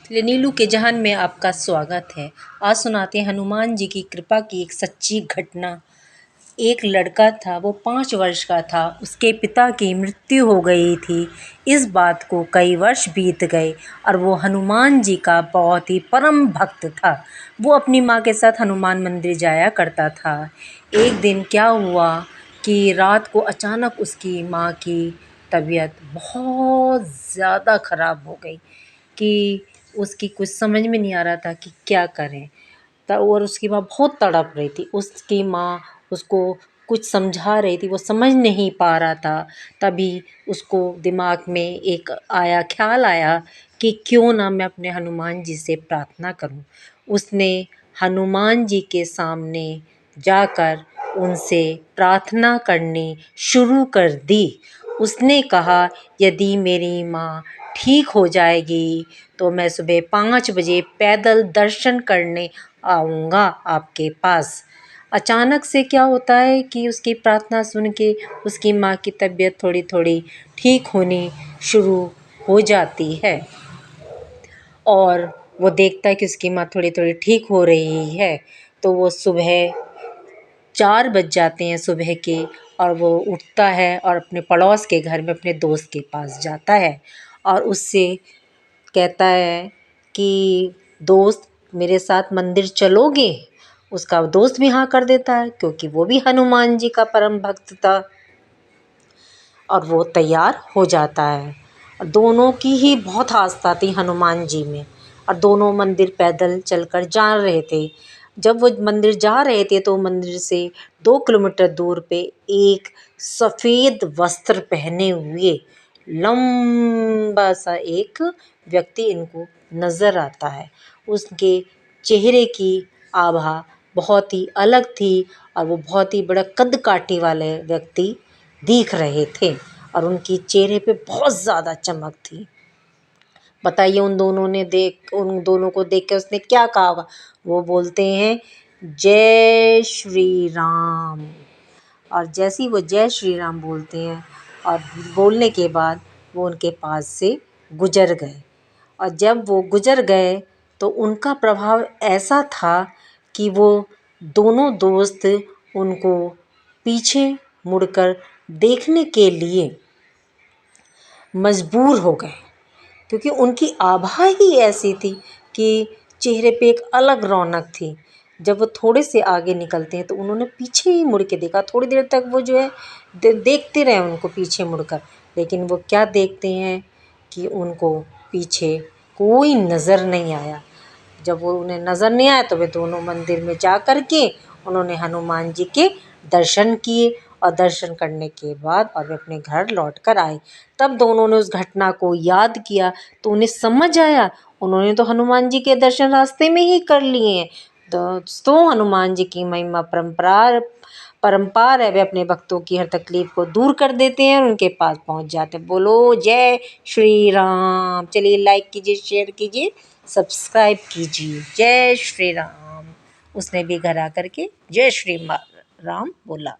चलिए नीलू के जहान में आपका स्वागत है। आज सुनाते हैं हनुमान जी की कृपा की एक सच्ची घटना। एक लड़का था, वो 5 वर्ष का था। उसके पिता की मृत्यु हो गई थी। इस बात को कई वर्ष बीत गए और वो हनुमान जी का बहुत ही परम भक्त था। वो अपनी माँ के साथ हनुमान मंदिर जाया करता था। एक दिन क्या हुआ कि रात को अचानक उसकी माँ की तबीयत बहुत ज़्यादा ख़राब हो गई कि उसकी कुछ समझ में नहीं आ रहा था कि क्या करें। और उसकी माँ बहुत तड़प रही थी। उसकी माँ उसको कुछ समझा रही थी, वो समझ नहीं पा रहा था। तभी उसको दिमाग में एक ख्याल आया कि क्यों ना मैं अपने हनुमान जी से प्रार्थना करूं। उसने हनुमान जी के सामने जाकर उनसे प्रार्थना करनी शुरू कर दी। उसने कहा, यदि मेरी माँ ठीक हो जाएगी तो मैं सुबह 5 बजे पैदल दर्शन करने आऊँगा आपके पास। अचानक से क्या होता है कि उसकी प्रार्थना सुन के उसकी माँ की तबीयत थोड़ी थोड़ी ठीक होनी शुरू हो जाती है और वो देखता है कि उसकी माँ थोड़ी थोड़ी ठीक हो रही है। तो वो सुबह 4 बज जाते हैं सुबह के, और वो उठता है और अपने पड़ोस के घर में अपने दोस्त के पास जाता है और उससे कहता है कि दोस्त, मेरे साथ मंदिर चलोगे? उसका दोस्त भी हाँ कर देता है क्योंकि वो भी हनुमान जी का परम भक्त था और वो तैयार हो जाता है। और दोनों की ही बहुत आस्था थी हनुमान जी में और दोनों मंदिर पैदल चलकर जा रहे थे। जब वो मंदिर जा रहे थे तो मंदिर से 2 किलोमीटर दूर पे एक सफ़ेद वस्त्र पहने हुए लंबा सा एक व्यक्ति इनको नज़र आता है। उसके चेहरे की आभा बहुत ही अलग थी और वो बहुत ही बड़ा कद काठी वाले व्यक्ति दिख रहे थे और उनकी चेहरे पे बहुत ज़्यादा चमक थी। बताइए उन दोनों को देख के उसने क्या कहा होगा? वो बोलते हैं, जय श्री राम। और जैसे ही वो जय श्री राम बोलते हैं और बोलने के बाद वो उनके पास से गुजर गए। और जब वो गुजर गए तो उनका प्रभाव ऐसा था कि वो दोनों दोस्त उनको पीछे मुड़कर देखने के लिए मजबूर हो गए क्योंकि उनकी आभा ही ऐसी थी कि चेहरे पे एक अलग रौनक थी। जब वो थोड़े से आगे निकलते हैं तो उन्होंने पीछे ही मुड़ के देखा। थोड़ी देर तक वो जो है देखते रहे उनको पीछे मुड़कर, लेकिन वो क्या देखते हैं कि उनको पीछे कोई नज़र नहीं आया। जब वो उन्हें नज़र नहीं आया तो वे दोनों मंदिर में जा कर के उन्होंने हनुमान जी के दर्शन किए और दर्शन करने के बाद और वे अपने घर लौट कर आए। तब दोनों ने उस घटना को याद किया तो उन्हें समझ आया, उन्होंने तो हनुमान जी के दर्शन रास्ते में ही कर लिए हैं। दोस्तों, हनुमान जी की महिमा परम्पार है। वे अपने भक्तों की हर तकलीफ को दूर कर देते हैं और उनके पास पहुंच जाते हैं। बोलो जय श्री राम। चलिए लाइक कीजिए, शेयर कीजिए, सब्सक्राइब कीजिए। जय श्री राम। उसने भी घर आकर के जय श्री राम बोला।